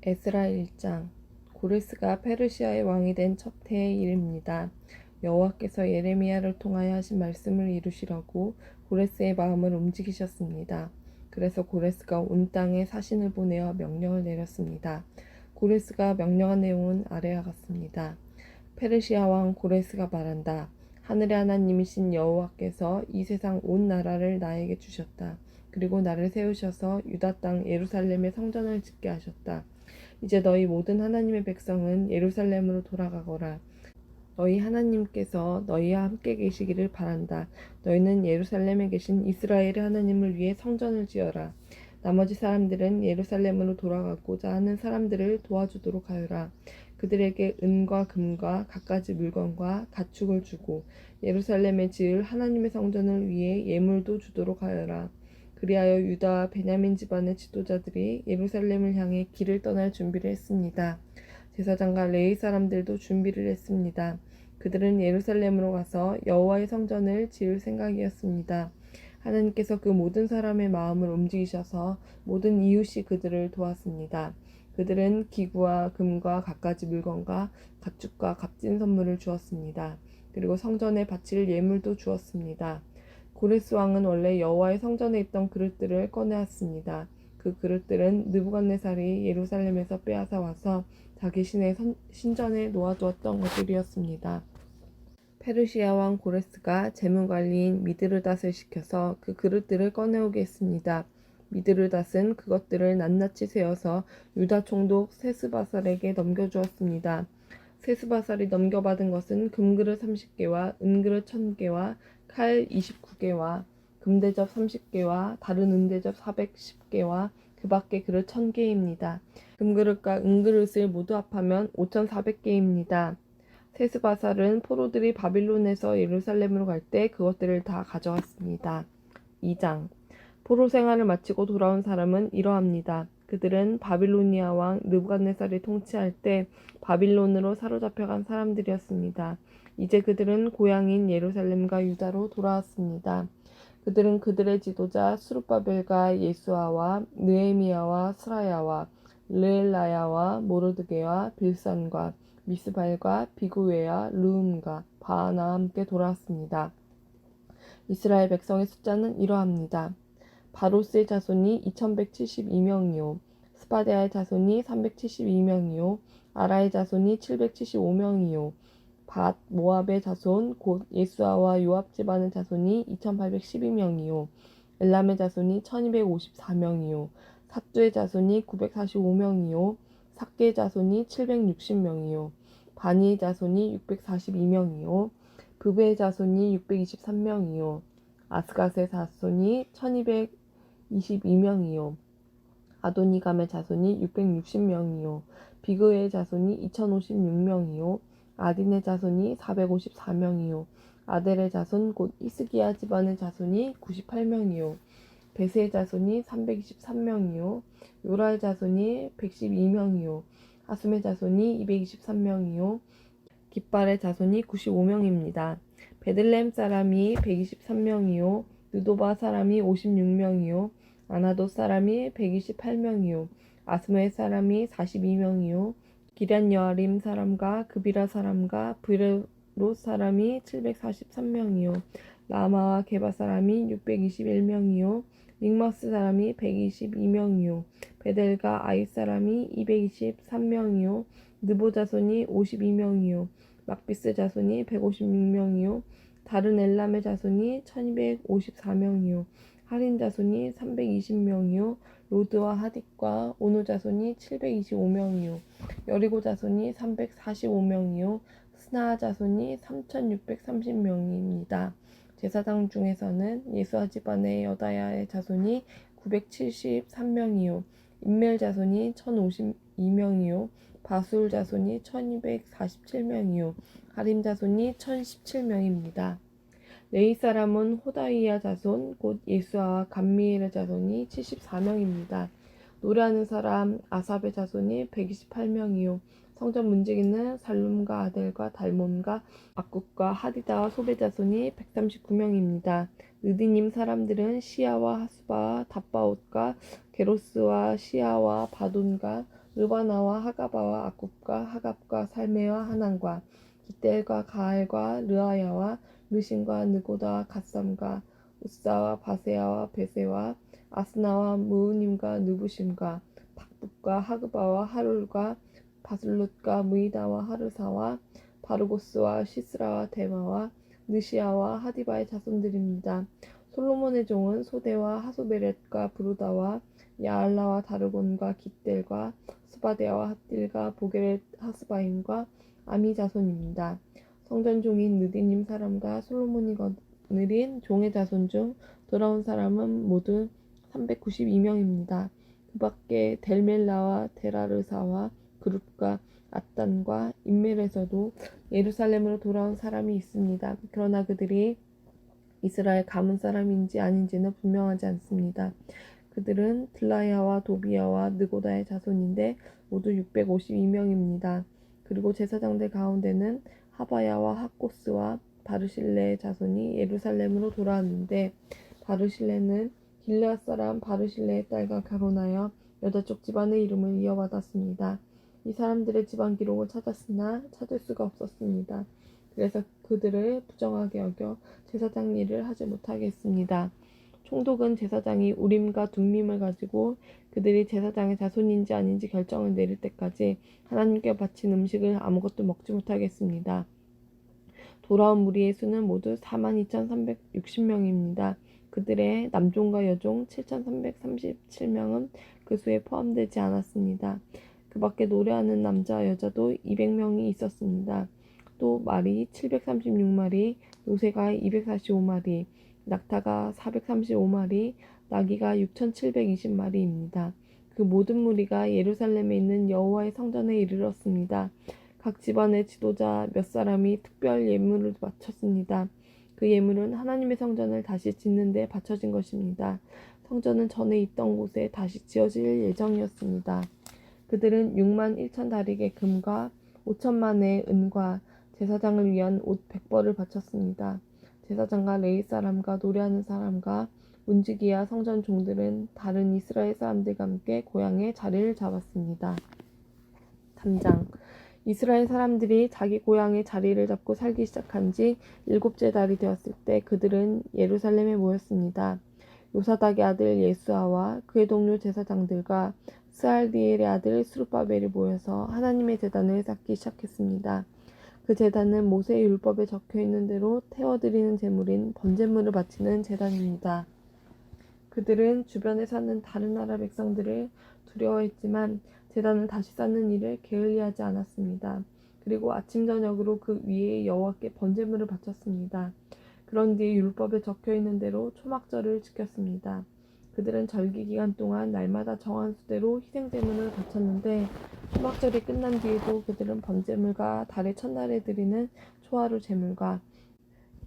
에스라 1장. 고레스가 페르시아의 왕이 된 첫 해의 일입니다. 여호와께서 예레미야를 통하여 하신 말씀을 이루시려고 고레스의 마음을 움직이셨습니다. 그래서 고레스가 온 땅에 사신을 보내어 명령을 내렸습니다. 고레스가 명령한 내용은 아래와 같습니다. 페르시아 왕 고레스가 말한다. 하늘의 하나님이신 여호와께서 이 세상 온 나라를 나에게 주셨다. 그리고 나를 세우셔서 유다 땅 예루살렘에 성전을 짓게 하셨다. 이제 너희 모든 하나님의 백성은 예루살렘으로 돌아가거라. 너희 하나님께서 너희와 함께 계시기를 바란다. 너희는 예루살렘에 계신 이스라엘의 하나님을 위해 성전을 지어라. 나머지 사람들은 예루살렘으로 돌아가고자 하는 사람들을 도와주도록 하여라. 그들에게 은과 금과 갖가지 물건과 가축을 주고 예루살렘에 지을 하나님의 성전을 위해 예물도 주도록 하여라. 그리하여 유다와 베냐민 집안의 지도자들이 예루살렘을 향해 길을 떠날 준비를 했습니다. 제사장과 레위 사람들도 준비를 했습니다. 그들은 예루살렘으로 가서 여호와의 성전을 지을 생각이었습니다. 하나님께서 그 모든 사람의 마음을 움직이셔서 모든 이웃이 그들을 도왔습니다. 그들은 기구와 금과 갖가지 물건과 가축과 값진 선물을 주었습니다. 그리고 성전에 바칠 예물도 주었습니다. 고레스 왕은 원래 여호와의 성전에 있던 그릇들을 꺼내왔습니다. 그 그릇들은 느부갓네살이 예루살렘에서 빼앗아 와서 자기 신의 신전에 놓아두었던 것들이었습니다. 페르시아 왕 고레스가 재무관리인 미드르닷을 시켜서 그 그릇들을 꺼내오게 했습니다. 미드르닷은 그것들을 낱낱이 세어서 유다 총독 세스바살에게 넘겨주었습니다. 세스바살이 넘겨받은 것은 금그릇 30개와 은그릇 1000개와 칼 29개와 금대접 30개와 다른 은대접 410개와 그 밖의 그릇 1000개입니다. 금그릇과 은그릇을 모두 합하면 5400개입니다. 세스바살은 포로들이 바빌론에서 예루살렘으로 갈 때 그것들을 다 가져갔습니다. 2장. 포로 생활을 마치고 돌아온 사람은 이러합니다. 그들은 바빌로니아 왕 느부갓네살이 통치할 때 바빌론으로 사로잡혀간 사람들이었습니다. 이제 그들은 고향인 예루살렘과 유다로 돌아왔습니다. 그들은 그들의 지도자 스룹바벨과 예수아와 느헤미야와 스라야와 르엘라야와 모르드게와 빌산과 미스발과 비구웨와 르움과 바하나와 함께 돌아왔습니다. 이스라엘 백성의 숫자는 이러합니다. 바로스의 자손이 2172명이요 스바데아의 자손이 372명이요 아라의 자손이 775명이요 밧 모압의 자손 곧 예수아와 요압 집안의 자손이 2812명이요 엘람의 자손이 1254명이요 삿두의 자손이 945명이요 삭개의 자손이 760명이요 바니의 자손이 642명이요 브베의 자손이 623명이요 아스갓의 자손이 1222명이요 아도니감의 자손이 660명이요 비그의 자손이 2056명이요 아딘의 자손이 454명이요 아델의 자손 곧 히스기야 집안의 자손이 98명이요 베스의 자손이 323명이요 요라의 자손이 112명이요 하숨의 자손이 223명이요 깃발의 자손이 95명입니다. 베들레헴 사람이 123명이요 느도바 사람이 56명이요 아나돗 사람이 128명이요 아스메 사람이 42명이요 기럇 여아림 사람과 그비라 사람과 브레롯 사람이 743명이요 라마와 게바 사람이 621명이요 믹마스 사람이 122명이요 베델과 아이 사람이 223명이요 느보 자손이 52명이요 막비스 자손이 156명이요 다른 엘람의 자손이 1254명이요 하린 자손이 320명이요 로드와 하딕과 오노 자손이 725명이요 여리고 자손이 345명이요 스나아 자손이 3630명입니다. 제사장 중에서는 예수아 집안의 여다야의 자손이 973명이요 인멜 자손이 1052명이요 바술 자손이 1247명이요 하림 자손이 1017명입니다. 레위 사람은 호다이야 자손 곧 예수아와 감미엘의 자손이 74명입니다. 노래하는 사람 아삽의 자손이 128명이요 성전 문지기는 살룸과 아델과 달몬과 악국과 하디다와 소베 자손이 139명입니다. 느디님 사람들은 시아와 하수바와 답바옷과 게로스와 시아와 바돈과 르바나와 하가바와 아굽과 하갑과 살메와 하난과 깃델과 가알과 르아야와 르신과 느고다와 갓삼과 우사와 바세야와 베세와 아스나와 무우님과 느부심과 박북과 하그바와 하룰과 바슬롯과 무이다와 하르사와 바르고스와 시스라와 데마와 느시아와 하디바의 자손들입니다. 솔로몬의 종은 소대와 하소베렛과 부르다와 야알라와 다르곤과 깃델과 스바데와 핫딜과 보게렛 하스바임과 아미 자손입니다. 성전 종인 느디님 사람과 솔로몬이 거느린 종의 자손 중 돌아온 사람은 모두 392명입니다. 그 밖에 델멜라와 데라르사와 그룹과 앗단과 인멜에서도 예루살렘으로 돌아온 사람이 있습니다. 그러나 그들이 이스라엘 가문 사람인지 아닌지는 분명하지 않습니다. 그들은 들라야와 도비야와 느고다의 자손인데 모두 652명입니다. 그리고 제사장들 가운데는 하바야와 하코스와 바르실레의 자손이 예루살렘으로 돌아왔는데 바르실레는 길르앗 사람 바르실레의 딸과 결혼하여 여자 쪽 집안의 이름을 이어받았습니다. 이 사람들의 집안 기록을 찾았으나 찾을 수가 없었습니다. 그래서 그들을 부정하게 여겨 제사장 일을 하지 못하게 했습니다. 총독은 제사장이 우림과 둠밈을 가지고 그들이 제사장의 자손인지 아닌지 결정을 내릴 때까지 하나님께 바친 음식을 아무것도 먹지 못하게 했습니다. 돌아온 무리의 수는 모두 42,360명입니다. 그들의 남종과 여종 7,337명은 그 수에 포함되지 않았습니다. 그 밖에 노래하는 남자 여자도 200명이 있었습니다. 또 말이 736마리, 요새가 245마리, 낙타가 435마리, 나귀가 6,720마리입니다. 그 모든 무리가 예루살렘에 있는 여호와의 성전에 이르렀습니다. 각 집안의 지도자 몇 사람이 특별 예물을 바쳤습니다. 그 예물은 하나님의 성전을 다시 짓는 데 바쳐진 것입니다. 성전은 전에 있던 곳에 다시 지어질 예정이었습니다. 그들은 6만 1천 다릭의 금과 5천만의 은과 제사장을 위한 옷 100벌을 바쳤습니다. 제사장과 레위 사람과 노래하는 사람과 문지기와 성전 종들은 다른 이스라엘 사람들과 함께 고향에 자리를 잡았습니다. 3장 이스라엘 사람들이 자기 고향에 자리를 잡고 살기 시작한 지 7째 달이 되었을 때 그들은 예루살렘에 모였습니다. 요사닥의 아들 예수아와 그의 동료 제사장들과 스알디엘의 아들 스룹바벨이 모여서 하나님의 제단을 쌓기 시작했습니다. 그 제단은 모세의 율법에 적혀있는 대로 태워드리는 제물인 번제물을 바치는 제단입니다. 그들은 주변에 사는 다른 나라 백성들을 두려워했지만 제단을 다시 쌓는 일을 게을리하지 않았습니다. 그리고 아침 저녁으로 그 위에 여호와께 번제물을 바쳤습니다. 그런 뒤에 율법에 적혀있는 대로 초막절을 지켰습니다. 그들은 절기 기간 동안 날마다 정한 수대로 희생제물을 바쳤는데 초막절이 끝난 뒤에도 그들은 번제물과 달의 첫날에 드리는 초하루 제물과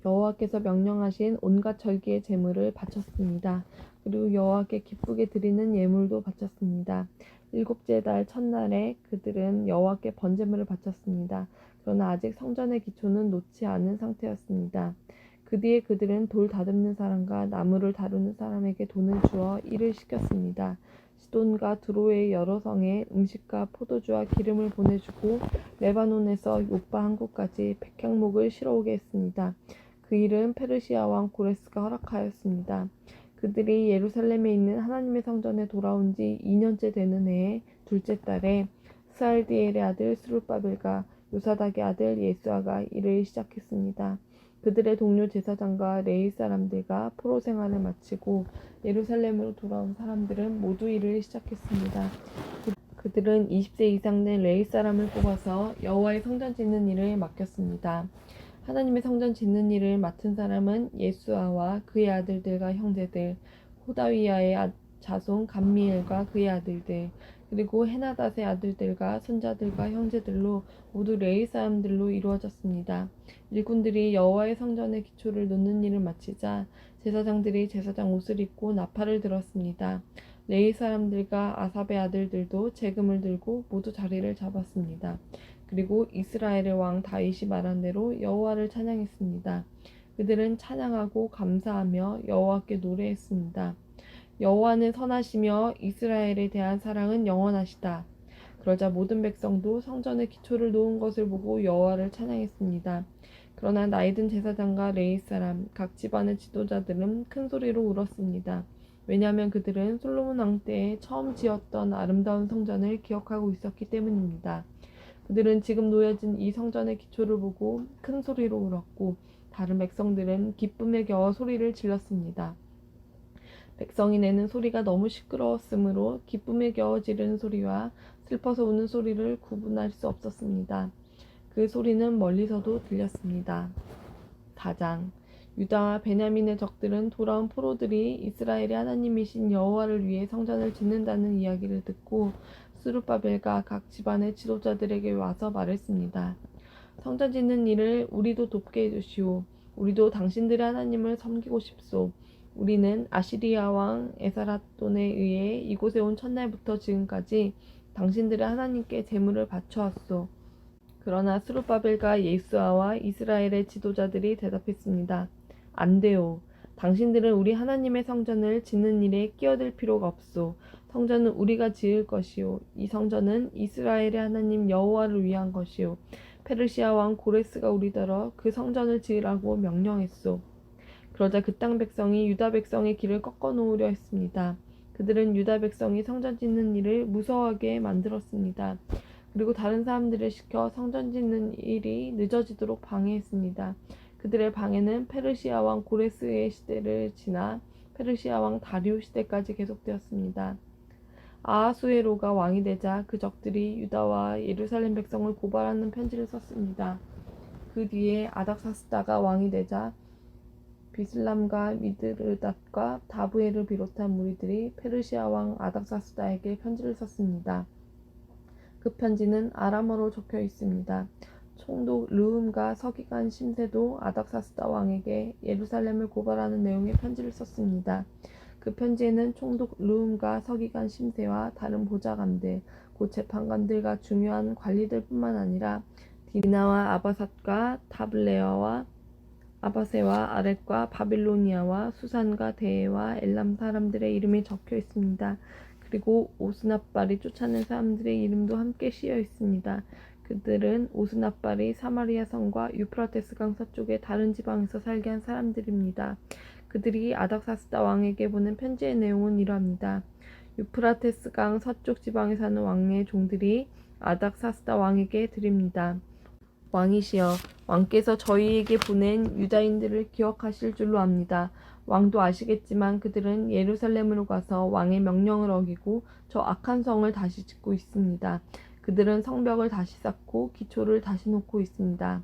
여호와께서 명령하신 온갖 절기의 제물을 바쳤습니다. 그리고 여호와께 기쁘게 드리는 예물도 바쳤습니다. 7째 달 첫날에 그들은 여호와께 번제물을 바쳤습니다. 그러나 아직 성전의 기초는 놓지 않은 상태였습니다. 그 뒤에 그들은 돌 다듬는 사람과 나무를 다루는 사람에게 돈을 주어 일을 시켰습니다. 시돈과 드로의 여러 성에 음식과 포도주와 기름을 보내주고 레바논에서 요빠 항구까지 백향목을 실어오게 했습니다. 그 일은 페르시아 왕 고레스가 허락하였습니다. 그들이 예루살렘에 있는 하나님의 성전에 돌아온 지 2년째 되는 해의 둘째 달에 스알디엘의 아들 스룹바벨과 요사닥의 아들 예수아가 일을 시작했습니다. 그들의 동료 제사장과 레위 사람들과 포로 생활을 마치고 예루살렘으로 돌아온 사람들은 모두 일을 시작했습니다. 그들은 20세 이상 된 레위 사람을 뽑아서 여호와의 성전 짓는 일을 맡겼습니다. 하나님의 성전 짓는 일을 맡은 사람은 예수아와 그의 아들들과 형제들, 호다위야의 자손 감미엘과 그의 아들들, 그리고 헤나닷의 아들들과 손자들과 형제들로 모두 레위 사람들로 이루어졌습니다. 일꾼들이 여호와의 성전의 기초를 놓는 일을 마치자 제사장들이 제사장 옷을 입고 나팔을 들었습니다. 레위 사람들과 아삽의 아들들도 재금을 들고 모두 자리를 잡았습니다. 그리고 이스라엘의 왕 다윗이 말한 대로 여호와를 찬양했습니다. 그들은 찬양하고 감사하며 여호와께 노래했습니다. 여호와는 선하시며 이스라엘에 대한 사랑은 영원하시다. 그러자 모든 백성도 성전의 기초를 놓은 것을 보고 여호와를 찬양했습니다. 그러나 나이든 제사장과 레위 사람, 각 집안의 지도자들은 큰 소리로 울었습니다. 왜냐하면 그들은 솔로몬 왕 때에 처음 지었던 아름다운 성전을 기억하고 있었기 때문입니다. 그들은 지금 놓여진 이 성전의 기초를 보고 큰 소리로 울었고, 다른 백성들은 기쁨에 겨워 소리를 질렀습니다. 백성이 내는 소리가 너무 시끄러웠으므로 기쁨에 겨워 지르는 소리와 슬퍼서 우는 소리를 구분할 수 없었습니다. 그 소리는 멀리서도 들렸습니다. 4장. 유다와 베냐민의 적들은 돌아온 포로들이 이스라엘의 하나님이신 여호와를 위해 성전을 짓는다는 이야기를 듣고 스룹바벨과 각 집안의 지도자들에게 와서 말했습니다. 성전 짓는 일을 우리도 돕게 해주시오. 우리도 당신들의 하나님을 섬기고 싶소. 우리는 아시리아 왕 에사라돈에 의해 이곳에 온 첫날부터 지금까지 당신들의 하나님께 제물을 바쳐왔소. 그러나 스룹바벨과 예수아와 이스라엘의 지도자들이 대답했습니다. 안 돼요. 당신들은 우리 하나님의 성전을 짓는 일에 끼어들 필요가 없소. 성전은 우리가 지을 것이요. 이 성전은 이스라엘의 하나님 여호와를 위한 것이요. 페르시아 왕 고레스가 우리더러 그 성전을 지으라고 명령했소. 그러자 그 땅 백성이 유다 백성의 길을 꺾어 놓으려 했습니다. 그들은 유다 백성이 성전 짓는 일을 무서워하게 만들었습니다. 그리고 다른 사람들을 시켜 성전 짓는 일이 늦어지도록 방해했습니다. 그들의 방해는 페르시아 왕 고레스의 시대를 지나 페르시아 왕 다리오 시대까지 계속되었습니다. 아하수에로가 왕이 되자 그 적들이 유다와 예루살렘 백성을 고발하는 편지를 썼습니다. 그 뒤에 아닥사스다가 왕이 되자 비슬람과 미드르닷과 다브엘을 비롯한 무리들이 페르시아 왕 아닥사스다에게 편지를 썼습니다. 그 편지는 아람어로 적혀 있습니다. 총독 르움과 서기관 심세도 아닥사스다 왕에게 예루살렘을 고발하는 내용의 편지를 썼습니다. 그 편지에는 총독 르움과 서기관 심세와 다른 보좌관들, 곧 재판관들과 중요한 관리들뿐만 아니라 디나와 아바삿과 타블레아와 아바세와 아렛과 바빌로니아와 수산과 대해와 엘람 사람들의 이름이 적혀 있습니다. 그리고 오스납발이 쫓아낸 사람들의 이름도 함께 씌어 있습니다. 그들은 오스납발이 사마리아 성과 유프라테스 강 서쪽의 다른 지방에서 살게 한 사람들입니다. 그들이 아닥사스다 왕에게 보낸 편지의 내용은 이러합니다. 유프라테스 강 서쪽 지방에 사는 왕의 종들이 아닥사스다 왕에게 드립니다. 왕이시여, 왕께서 저희에게 보낸 유다인들을 기억하실 줄로 압니다. 왕도 아시겠지만 그들은 예루살렘으로 가서 왕의 명령을 어기고 저 악한 성을 다시 짓고 있습니다. 그들은 성벽을 다시 쌓고 기초를 다시 놓고 있습니다.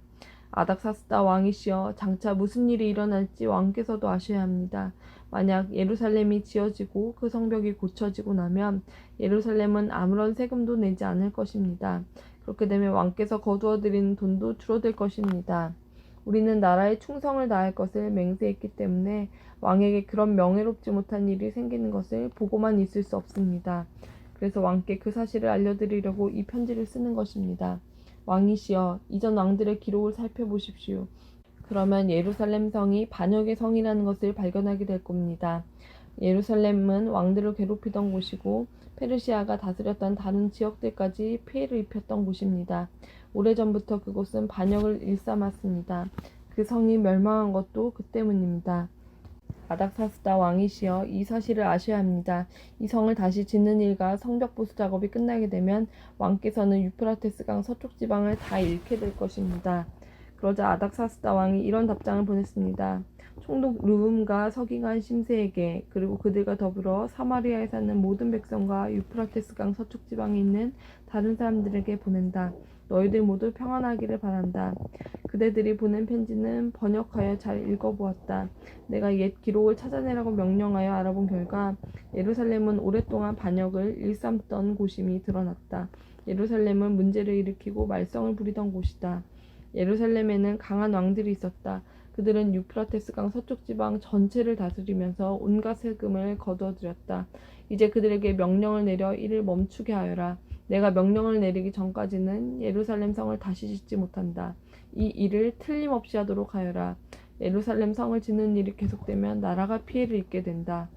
아닥사스다 왕이시여, 장차 무슨 일이 일어날지 왕께서도 아셔야 합니다. 만약 예루살렘이 지어지고 그 성벽이 고쳐지고 나면 예루살렘은 아무런 세금도 내지 않을 것입니다. 그렇게 되면 왕께서 거두어들이는 돈도 줄어들 것입니다. 우리는 나라에 충성을 다할 것을 맹세했기 때문에 왕에게 그런 명예롭지 못한 일이 생기는 것을 보고만 있을 수 없습니다. 그래서 왕께 그 사실을 알려드리려고 이 편지를 쓰는 것입니다. 왕이시여, 이전 왕들의 기록을 살펴보십시오. 그러면 예루살렘 성이 반역의 성이라는 것을 발견하게 될 겁니다. 예루살렘은 왕들을 괴롭히던 곳이고 페르시아가 다스렸던 다른 지역들까지 피해를 입혔던 곳입니다. 오래전부터 그곳은 반역을 일삼았습니다. 그 성이 멸망한 것도 그 때문입니다. 아닥사스다 왕이시여, 이 사실을 아셔야 합니다. 이 성을 다시 짓는 일과 성벽 보수 작업이 끝나게 되면 왕께서는 유프라테스 강 서쪽 지방을 다 잃게 될 것입니다. 그러자 아닥사스다 왕이 이런 답장을 보냈습니다. 총독 르움과 서기관 심세에게, 그리고 그들과 더불어 사마리아에 사는 모든 백성과 유프라테스 강 서쪽 지방에 있는 다른 사람들에게 보낸다. 너희들 모두 평안하기를 바란다. 그대들이 보낸 편지는 번역하여 잘 읽어보았다. 내가 옛 기록을 찾아내라고 명령하여 알아본 결과 예루살렘은 오랫동안 반역을 일삼던 곳임이 드러났다. 예루살렘은 문제를 일으키고 말썽을 부리던 곳이다. 예루살렘에는 강한 왕들이 있었다. 그들은 유프라테스 강 서쪽 지방 전체를 다스리면서 온갖 세금을 거두어들였다. 이제 그들에게 명령을 내려 이를 멈추게 하여라. 내가 명령을 내리기 전까지는 예루살렘 성을 다시 짓지 못한다. 이 일을 틀림없이 하도록 하여라. 예루살렘 성을 짓는 일이 계속되면 나라가 피해를 입게 된다.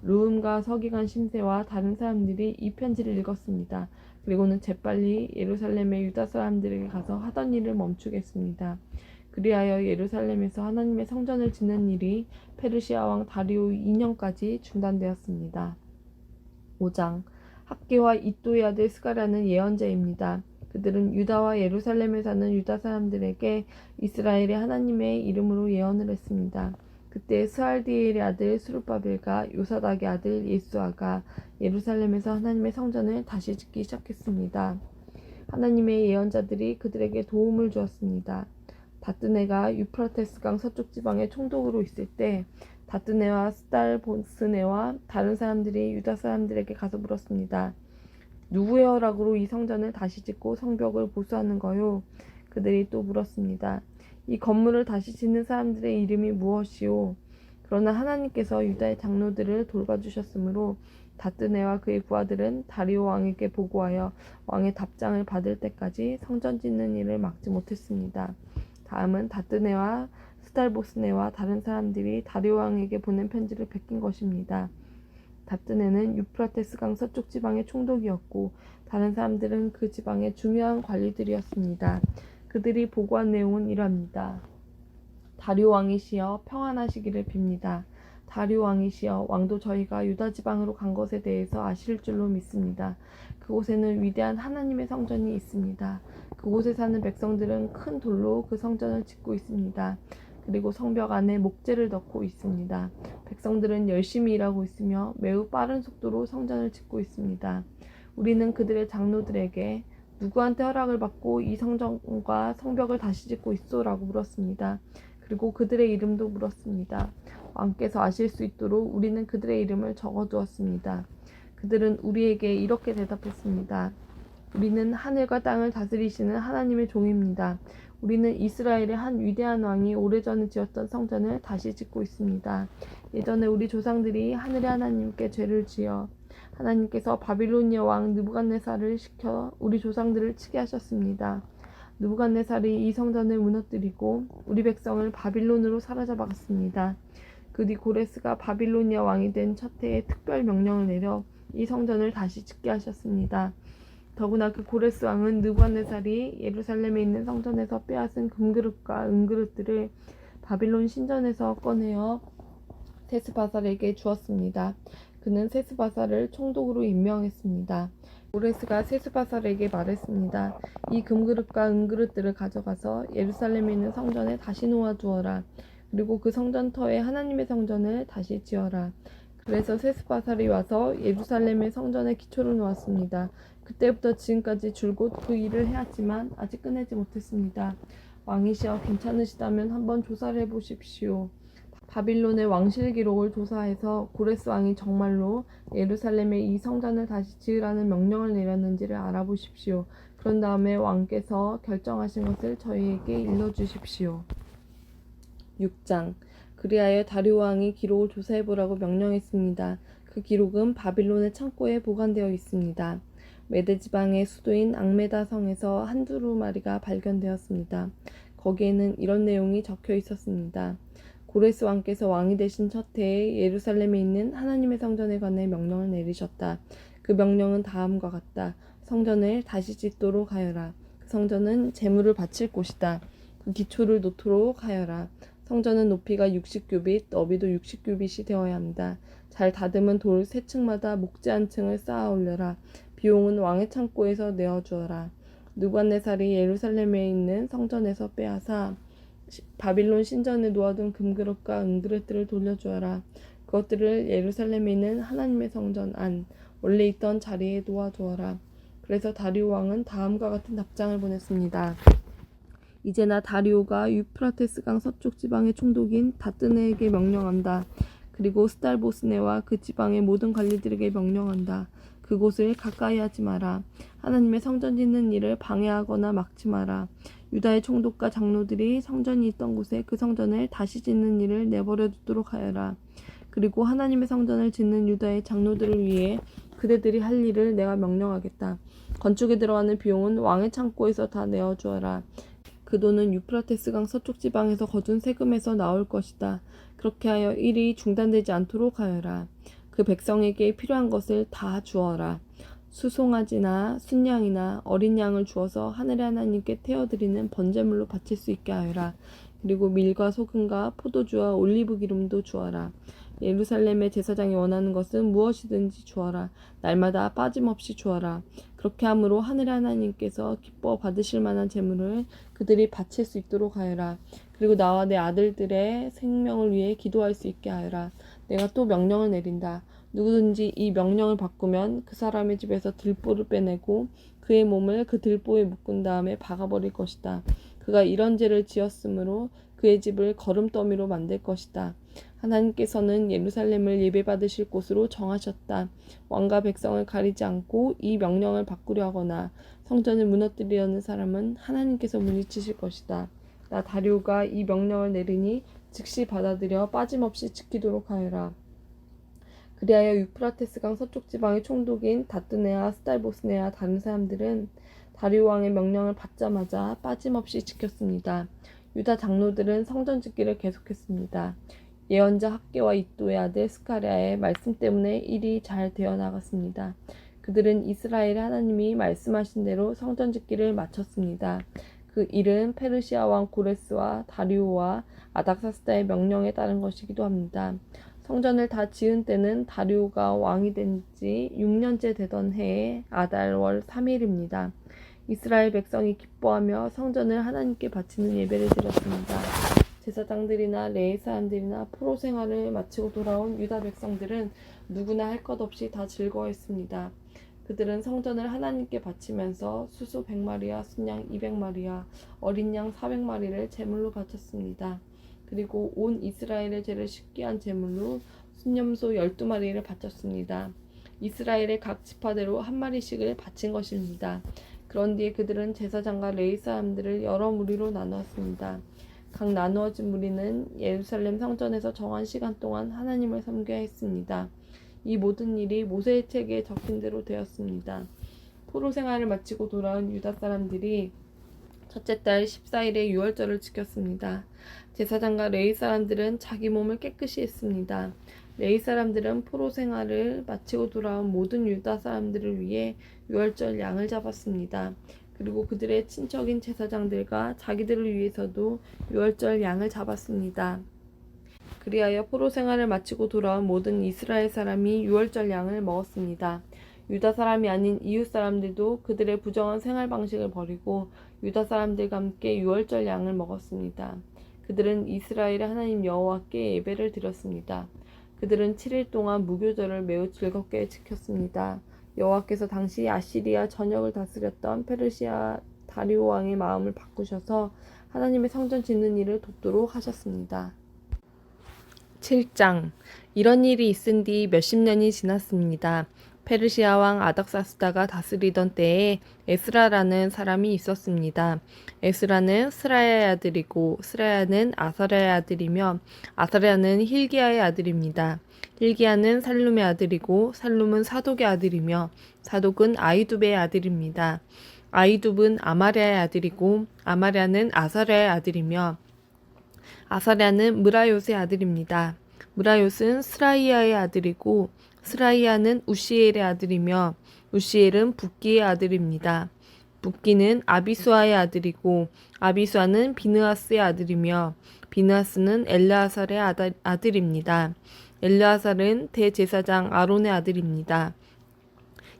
르움과 서기관 심세와 다른 사람들이 이 편지를 읽었습니다. 그리고는 재빨리 예루살렘의 유다 사람들에게 가서 하던 일을 멈추겠습니다. 그리하여 예루살렘에서 하나님의 성전을 짓는 일이 페르시아 왕 다리오 2년까지 중단되었습니다. 5장 학개와 이또의 아들 스가랴는 예언자입니다. 그들은 유다와 예루살렘에 사는 유다 사람들에게 이스라엘의 하나님의 이름으로 예언을 했습니다. 그때 스알디엘의 아들 스룹바벨과 요사닥의 아들 예수아가 예루살렘에서 하나님의 성전을 다시 짓기 시작했습니다. 하나님의 예언자들이 그들에게 도움을 주었습니다. 다뜨네가 유프라테스강 서쪽 지방의 총독으로 있을 때 다뜨네와 스달보스네와 다른 사람들이 유다 사람들에게 가서 물었습니다. 누구의 허락으로 이 성전을 다시 짓고 성벽을 보수하는 거요? 그들이 또 물었습니다. 이 건물을 다시 짓는 사람들의 이름이 무엇이오? 그러나 하나님께서 유다의 장로들을 돌봐주셨으므로 다뜨네와 그의 부하들은 다리오 왕에게 보고하여 왕의 답장을 받을 때까지 성전 짓는 일을 막지 못했습니다. 다음은 다뜨네와 스달보스네와 다른 사람들이 다리오 왕에게 보낸 편지를 베낀 것입니다. 다뜨네는 유프라테스강 서쪽 지방의 총독이었고 다른 사람들은 그 지방의 중요한 관리들이었습니다. 그들이 보고한 내용은 이러합니다. 다리오 왕이시여 평안하시기를 빕니다. 다리오 왕이시여 왕도 저희가 유다 지방으로 간 것에 대해서 아실 줄로 믿습니다. 그곳에는 위대한 하나님의 성전이 있습니다. 그곳에 사는 백성들은 큰 돌로 그 성전을 짓고 있습니다. 그리고 성벽 안에 목재를 넣고 있습니다. 백성들은 열심히 일하고 있으며 매우 빠른 속도로 성전을 짓고 있습니다. 우리는 그들의 장로들에게 누구한테 허락을 받고 이 성전과 성벽을 다시 짓고 있소라고 물었습니다. 그리고 그들의 이름도 물었습니다. 왕께서 아실 수 있도록 우리는 그들의 이름을 적어두었습니다. 그들은 우리에게 이렇게 대답했습니다. 우리는 하늘과 땅을 다스리시는 하나님의 종입니다. 우리는 이스라엘의 한 위대한 왕이 오래전에 지었던 성전을 다시 짓고 있습니다. 예전에 우리 조상들이 하늘의 하나님께 죄를 지어 하나님께서 바빌로니아 왕 느부갓네살을 시켜 우리 조상들을 치게 하셨습니다. 느부갓네살이 이 성전을 무너뜨리고 우리 백성을 바빌론으로 사로잡았습니다. 그 뒤 고레스가 바빌로니아 왕이 된 첫 해에 특별 명령을 내려 이 성전을 다시 짓게 하셨습니다. 더구나 그 고레스 왕은 느부갓네살이 예루살렘에 있는 성전에서 빼앗은 금그릇과 은그릇들을 바빌론 신전에서 꺼내어 세스바살에게 주었습니다. 그는 세스바살을 총독으로 임명했습니다. 고레스가 세스바살에게 말했습니다. 이 금그릇과 은그릇들을 가져가서 예루살렘에 있는 성전에 다시 놓아두어라. 그리고 그 성전터에 하나님의 성전을 다시 지어라. 그래서 세스바살이 와서 예루살렘의 성전의 기초를 놓았습니다. 그때부터 지금까지 줄곧 그 일을 해왔지만 아직 끝내지 못했습니다. 왕이시여 괜찮으시다면 한번 조사를 해보십시오. 바빌론의 왕실 기록을 조사해서 고레스 왕이 정말로 예루살렘에 이 성전을 다시 지으라는 명령을 내렸는지를 알아보십시오. 그런 다음에 왕께서 결정하신 것을 저희에게 일러주십시오. 6장 그리하여 다리오 왕이 기록을 조사해보라고 명령했습니다. 그 기록은 바빌론의 창고에 보관되어 있습니다. 메데 지방의 수도인 앙메다 성에서 한 두루마리가 발견되었습니다. 거기에는 이런 내용이 적혀 있었습니다. 고레스 왕께서 왕이 되신 첫 해에 예루살렘에 있는 하나님의 성전에 관해 명령을 내리셨다. 그 명령은 다음과 같다. 성전을 다시 짓도록 하여라. 그 성전은 제물을 바칠 곳이다. 그 기초를 놓도록 하여라. 성전은 높이가 60규빗, 너비도 60규빗이 되어야 한다. 잘 다듬은 돌 세 층마다 목재 한 층을 쌓아 올려라. 비용은 왕의 창고에서 내어주어라. 느부갓네살이 예루살렘에 있는 성전에서 빼앗아 바빌론 신전에 놓아둔 금그릇과 은그릇들을 돌려주어라. 그것들을 예루살렘에 있는 하나님의 성전 안 원래 있던 자리에 놓아두어라. 그래서 다리오 왕은 다음과 같은 답장을 보냈습니다. 이제나 다리오가 유프라테스강 서쪽 지방의 총독인 다뜨네에게 명령한다. 그리고 스달보스네와 그 지방의 모든 관리들에게 명령한다. 그곳을 가까이 하지 마라. 하나님의 성전 짓는 일을 방해하거나 막지 마라. 유다의 총독과 장로들이 성전이 있던 곳에 그 성전을 다시 짓는 일을 내버려 두도록 하여라. 그리고 하나님의 성전을 짓는 유다의 장로들을 위해 그대들이 할 일을 내가 명령하겠다. 건축에 들어가는 비용은 왕의 창고에서 다 내어주어라. 그 돈은 유프라테스강 서쪽 지방에서 거둔 세금에서 나올 것이다. 그렇게 하여 일이 중단되지 않도록 하여라. 그 백성에게 필요한 것을 다 주어라. 수송아지나 순양이나 어린 양을 주어서 하늘의 하나님께 태워드리는 번제물로 바칠 수 있게 하여라. 그리고 밀과 소금과 포도주와 올리브 기름도 주어라. 예루살렘의 제사장이 원하는 것은 무엇이든지 주어라. 날마다 빠짐없이 주어라. 그렇게 함으로 하늘의 하나님께서 기뻐 받으실 만한 제물을 그들이 바칠 수 있도록 하여라. 그리고 나와 내 아들들의 생명을 위해 기도할 수 있게 하여라. 내가 또 명령을 내린다. 누구든지 이 명령을 바꾸면 그 사람의 집에서 들보를 빼내고 그의 몸을 그 들보에 묶은 다음에 박아버릴 것이다. 그가 이런 죄를 지었으므로 그의 집을 거름더미로 만들 것이다. 하나님께서는 예루살렘을 예배받으실 곳으로 정하셨다. 왕과 백성을 가리지 않고 이 명령을 바꾸려 하거나 성전을 무너뜨리려는 사람은 하나님께서 물리치실 것이다. 나 다리오가 이 명령을 내리니 즉시 받아들여 빠짐없이 지키도록 하여라. 그리하여 유프라테스강 서쪽 지방의 총독인 다뜨네와 스달보스네와 다른 사람들은 다리오 왕의 명령을 받자마자 빠짐없이 지켰습니다. 유다 장로들은 성전 짓기를 계속했습니다. 예언자 학개와 이도의 아들 스가랴의 말씀 때문에 일이 잘 되어 나갔습니다. 그들은 이스라엘의 하나님이 말씀하신 대로 성전 짓기를 마쳤습니다. 그 일은 페르시아 왕 고레스와 다리오와 아닥사스다의 명령에 따른 것이기도 합니다. 성전을 다 지은 때는 다리오가 왕이 된 지 6년째 되던 해의 아달월 3일입니다. 이스라엘 백성이 기뻐하며 성전을 하나님께 바치는 예배를 드렸습니다. 제사장들이나 레위 사람들이나 포로 생활을 마치고 돌아온 유다 백성들은 누구나 할 것 없이 다 즐거워했습니다. 그들은 성전을 하나님께 바치면서 수소 100마리와 순양 200마리와 어린 양 400마리를 제물로 바쳤습니다. 그리고 온 이스라엘의 죄를 씻게 한 제물로 순염소 12마리를 바쳤습니다. 이스라엘의 각 지파대로 한 마리씩을 바친 것입니다. 그런 뒤에 그들은 제사장과 레위 사람들을 여러 무리로 나누었습니다. 각 나누어진 무리는 예루살렘 성전에서 정한 시간 동안 하나님을 섬겨야 했습니다. 이 모든 일이 모세의 책에 적힌 대로 되었습니다. 포로 생활을 마치고 돌아온 유다 사람들이 첫째 달 14일에 유월절을 지켰습니다. 제사장과 레위 사람들은 자기 몸을 깨끗이 했습니다. 레위 사람들은 포로 생활을 마치고 돌아온 모든 유다 사람들을 위해 유월절 양을 잡았습니다. 그리고 그들의 친척인 제사장들과 자기들을 위해서도 유월절 양을 잡았습니다. 그리하여 포로 생활을 마치고 돌아온 모든 이스라엘 사람이 유월절 양을 먹었습니다. 유다 사람이 아닌 이웃 사람들도 그들의 부정한 생활 방식을 버리고 유다 사람들과 함께 유월절 양을 먹었습니다. 그들은 이스라엘의 하나님 여호와께 예배를 드렸습니다. 그들은 7일 동안 무교절을 매우 즐겁게 지켰습니다. 여호와께서 당시 아시리아 전역을 다스렸던 페르시아 다리오 왕의 마음을 바꾸셔서 하나님의 성전 짓는 일을 돕도록 하셨습니다. 7장. 이런 일이 있은 뒤 몇십 년이 지났습니다. 페르시아 왕 아닥사스다가 다스리던 때에 에스라라는 사람이 있었습니다. 에스라는 스라야의 아들이고 스라야는 아사랴의 아들이며 아사랴는 힐기야의 아들입니다. 힐기야는 살룸의 아들이고 살룸은 사독의 아들이며 사독은 아이두베의 아들입니다. 아이둡은 아마랴의 아들이고 아마랴는 아사랴의 아들이며 아사랴는 무라요스의 아들입니다. 무라요스는 스라이야의 아들이고 스라이야는 우시엘의 아들이며 우시엘은 붓기의 아들입니다. 붓기는 아비수아의 아들이고 아비수아는 비느하스의 아들이며 비느하스는 엘르아살의 아들입니다. 엘르아살은 대제사장 아론의 아들입니다.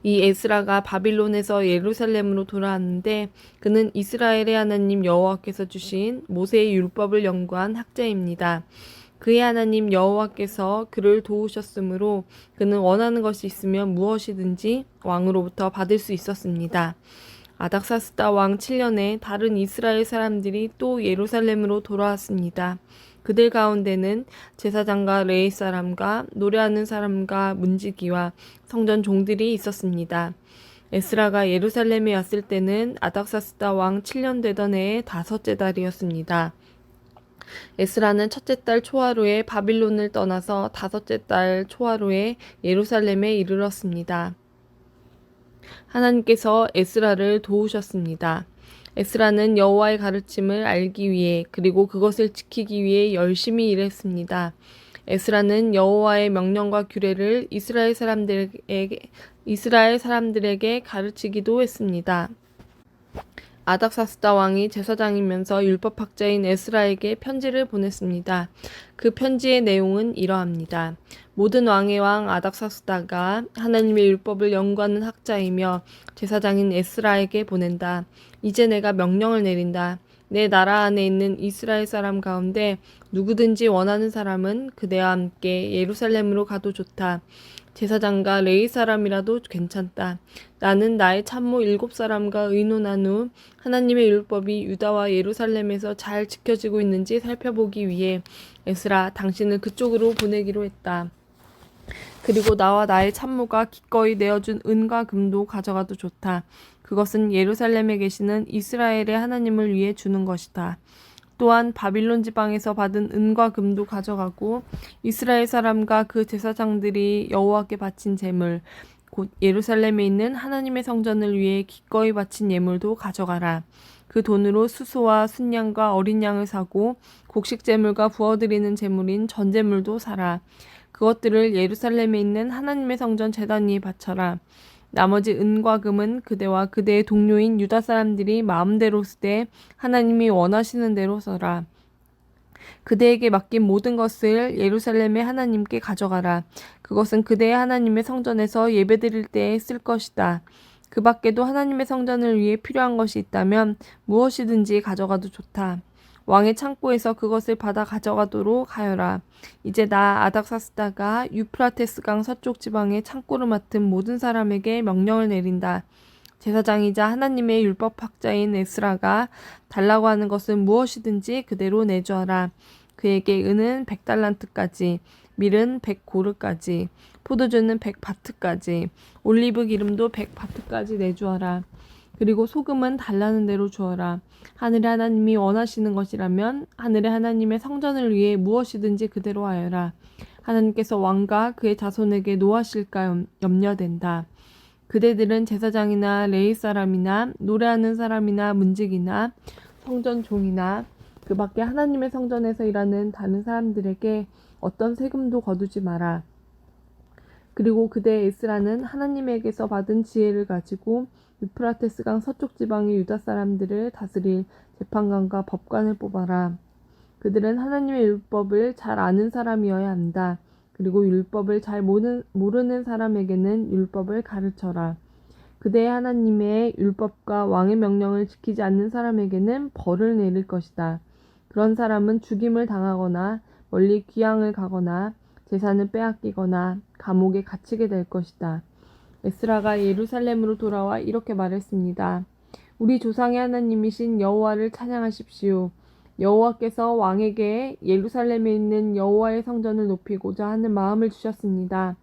이 에스라가 바빌론에서 예루살렘으로 돌아왔는데 그는 이스라엘의 하나님 여호와께서 주신 모세의 율법을 연구한 학자입니다. 그의 하나님 여호와께서 그를 도우셨으므로 그는 원하는 것이 있으면 무엇이든지 왕으로부터 받을 수 있었습니다. 아닥사스다 왕 7년에 다른 이스라엘 사람들이 또 예루살렘으로 돌아왔습니다. 그들 가운데는 제사장과 레위 사람과 노래하는 사람과 문지기와 성전 종들이 있었습니다. 에스라가 예루살렘에 왔을 때는 아닥사스다 왕 7년 되던 해의 5째 달이었습니다. 에스라는 첫째 달 초하루에 바빌론을 떠나서 5째 달 초하루에 예루살렘에 이르렀습니다. 하나님께서 에스라를 도우셨습니다. 에스라는 여호와의 가르침을 알기 위해 그리고 그것을 지키기 위해 열심히 일했습니다. 에스라는 여호와의 명령과 규례를 이스라엘 사람들에게 가르치기도 했습니다. 아닥사스다 왕이 제사장이면서 율법학자인 에스라에게 편지를 보냈습니다. 그 편지의 내용은 이러합니다. 모든 왕의 왕 아닥사스다가 하나님의 율법을 연구하는 학자이며 제사장인 에스라에게 보낸다. 이제 내가 명령을 내린다. 내 나라 안에 있는 이스라엘 사람 가운데 누구든지 원하는 사람은 그대와 함께 예루살렘으로 가도 좋다. 제사장과 레위 사람이라도 괜찮다. 나는 나의 참모 7사람과 의논한 후 하나님의 율법이 유다와 예루살렘에서 잘 지켜지고 있는지 살펴보기 위해 에스라 당신을 그쪽으로 보내기로 했다. 그리고 나와 나의 참모가 기꺼이 내어준 은과 금도 가져가도 좋다. 그것은 예루살렘에 계시는 이스라엘의 하나님을 위해 주는 것이다. 또한 바빌론 지방에서 받은 은과 금도 가져가고 이스라엘 사람과 그 제사장들이 여호와께 바친 제물 곧 예루살렘에 있는 하나님의 성전을 위해 기꺼이 바친 예물도 가져가라. 그 돈으로 수소와 순양과 어린 양을 사고 곡식 제물과 부어드리는 제물인 전제물도 사라. 그것들을 예루살렘에 있는 하나님의 성전 제단 위에 바쳐라. 나머지 은과 금은 그대와 그대의 동료인 유다 사람들이 마음대로 쓰되 하나님이 원하시는 대로 써라. 그대에게 맡긴 모든 것을 예루살렘의 하나님께 가져가라. 그것은 그대의 하나님의 성전에서 예배드릴 때에 쓸 것이다. 그 밖에도 하나님의 성전을 위해 필요한 것이 있다면 무엇이든지 가져가도 좋다. 왕의 창고에서 그것을 받아 가져가도록 하여라. 이제 나 아닥사스다가 유프라테스강 서쪽 지방의 창고를 맡은 모든 사람에게 명령을 내린다. 제사장이자 하나님의 율법학자인 에스라가 달라고 하는 것은 무엇이든지 그대로 내주어라. 그에게 은은 100달란트까지, 밀은 100고르까지, 포도주는 100바트까지, 올리브 기름도 100바트까지 내주어라. 그리고 소금은 달라는 대로 주어라. 하늘의 하나님이 원하시는 것이라면 하늘의 하나님의 성전을 위해 무엇이든지 그대로 하여라. 하나님께서 왕과 그의 자손에게 노하실까 염려된다. 그대들은 제사장이나 레위 사람이나 노래하는 사람이나 문지기나 성전 종이나 그 밖에 하나님의 성전에서 일하는 다른 사람들에게 어떤 세금도 거두지 마라. 그리고 그대 에스라는 하나님에게서 받은 지혜를 가지고 유프라테스강 서쪽 지방의 유다 사람들을 다스릴 재판관과 법관을 뽑아라. 그들은 하나님의 율법을 잘 아는 사람이어야 한다. 그리고 율법을 잘 모르는 사람에게는 율법을 가르쳐라. 그대의 하나님의 율법과 왕의 명령을 지키지 않는 사람에게는 벌을 내릴 것이다. 그런 사람은 죽임을 당하거나 멀리 귀향을 가거나 재산을 빼앗기거나 감옥에 갇히게 될 것이다. 에스라가 예루살렘으로 돌아와 이렇게 말했습니다. 우리 조상의 하나님이신 여호와를 찬양하십시오. 여호와께서 왕에게 예루살렘에 있는 여호와의 성전을 높이고자 하는 마음을 주셨습니다.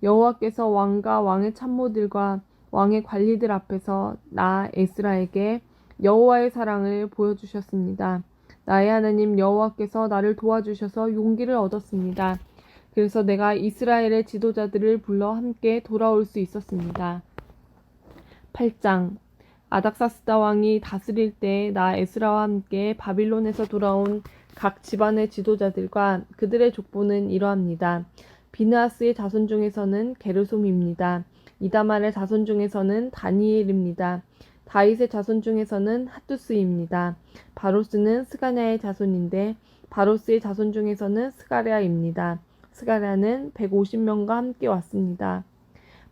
여호와께서 왕과 왕의 참모들과 왕의 관리들 앞에서 나 에스라에게 여호와의 사랑을 보여주셨습니다. 나의 하나님 여호와께서 나를 도와주셔서 용기를 얻었습니다. 그래서 내가 이스라엘의 지도자들을 불러 함께 돌아올 수 있었습니다. 8장 아닥사스다 왕이 다스릴 때 나 에스라와 함께 바빌론에서 돌아온 각 집안의 지도자들과 그들의 족보는 이러합니다. 비느하스의 자손 중에서는 게르솜입니다. 이다말의 자손 중에서는 다니엘입니다. 다윗의 자손 중에서는 핫두스입니다. 바로스는 스가냐의 자손인데 바로스의 자손 중에서는 스가랴입니다. 스가랴는 150명과 함께 왔습니다.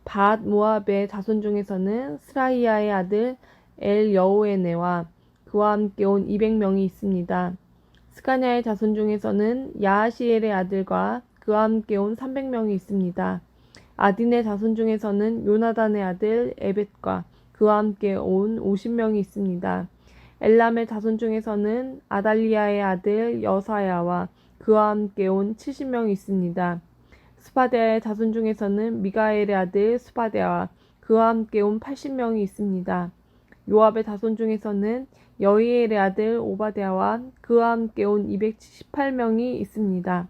밧 모압의 자손 중에서는 스라이아의 아들 엘 여호에네와 그와 함께 온 200명이 있습니다. 스가냐의 자손 중에서는 야하시엘의 아들과 그와 함께 온 300명이 있습니다. 아딘의 자손 중에서는 요나단의 아들 에벳과 그와 함께 온 50명이 있습니다. 엘람의 자손 중에서는 아달리아의 아들 여사야와 그와 함께 온 70명이 있습니다. 스바데아의 자손 중에서는 미가엘의 아들 스바데아와 그와 함께 온 80명이 있습니다. 요압의 자손 중에서는 여히엘의 아들 오바데아와 그와 함께 온 278명이 있습니다.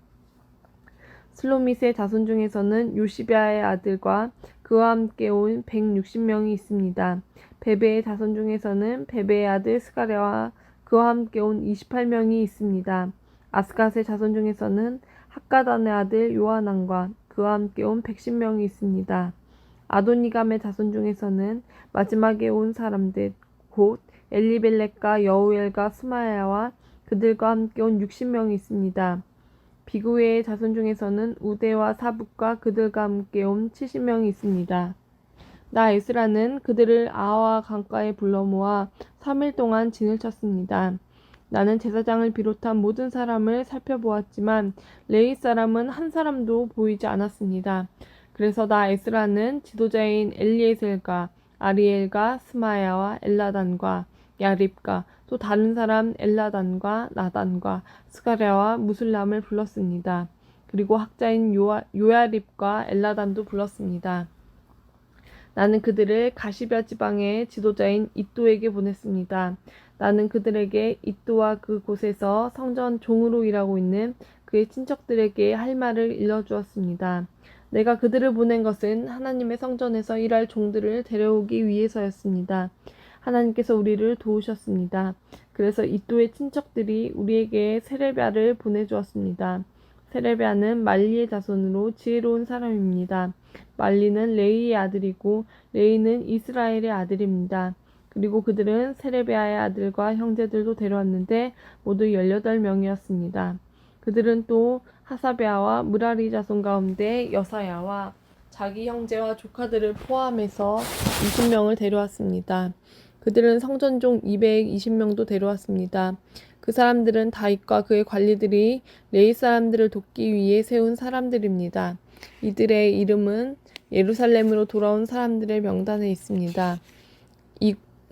슬로밋의 자손 중에서는 요시비아의 아들과 그와 함께 온 160명이 있습니다. 베베의 자손 중에서는 베베의 아들 스가랴와 그와 함께 온 28명이 있습니다. 아스갓의 자손 중에서는 학가단의 아들 요하난과 그와 함께 온 110명이 있습니다. 아도니감의 자손 중에서는 마지막에 온 사람들 곧 엘리벨렉과 여우엘과 스마야와 그들과 함께 온 60명이 있습니다. 비구의 자손 중에서는 우대와 사북과 그들과 함께 온 70명이 있습니다. 나 에스라는 그들을 아와 강가에 불러 모아 3일 동안 진을 쳤습니다. 나는 제사장을 비롯한 모든 사람을 살펴보았지만 레위 사람은 한 사람도 보이지 않았습니다. 그래서 나 에스라는 지도자인 엘리에셀과 아리엘과 스마야와 엘라단과 야립과 또 다른 사람 엘라단과 나단과 스가랴와 무술람을 불렀습니다. 그리고 학자인 요야립과 엘라단도 불렀습니다. 나는 그들을 가시베아 지방의 지도자인 이또에게 보냈습니다. 나는 그들에게 이또와 그곳에서 성전 종으로 일하고 있는 그의 친척들에게 할 말을 일러주었습니다. 내가 그들을 보낸 것은 하나님의 성전에서 일할 종들을 데려오기 위해서였습니다. 하나님께서 우리를 도우셨습니다. 그래서 이또의 친척들이 우리에게 세레비아를 보내주었습니다. 세레비아는 말리의 자손으로 지혜로운 사람입니다. 말리는 레이의 아들이고 레이는 이스라엘의 아들입니다. 그리고 그들은 세레비아의 아들과 형제들도 데려왔는데 모두 18명이었습니다. 그들은 또 하사베아와 무라리 자손 가운데 여사야와 자기 형제와 조카들을 포함해서 20명을 데려왔습니다. 그들은 성전종 220명도 데려왔습니다. 그 사람들은 다윗과 그의 관리들이 레위 사람들을 돕기 위해 세운 사람들입니다. 이들의 이름은 예루살렘으로 돌아온 사람들의 명단에 있습니다.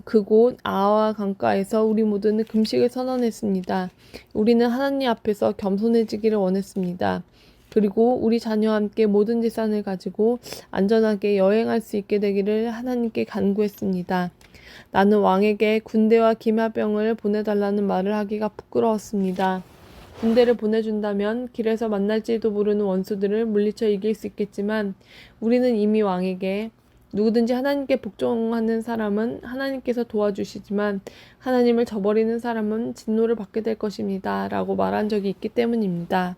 그곳 아와 강가에서 우리 모두는 금식을 선언했습니다. 우리는 하나님 앞에서 겸손해지기를 원했습니다. 그리고 우리 자녀와 함께 모든 재산을 가지고 안전하게 여행할 수 있게 되기를 하나님께 간구했습니다. 나는 왕에게 군대와 기마병을 보내달라는 말을 하기가 부끄러웠습니다. 군대를 보내준다면 길에서 만날지도 모르는 원수들을 물리쳐 이길 수 있겠지만 우리는 이미 왕에게 누구든지 하나님께 복종하는 사람은 하나님께서 도와주시지만 하나님을 저버리는 사람은 진노를 받게 될 것입니다. 라고 말한 적이 있기 때문입니다.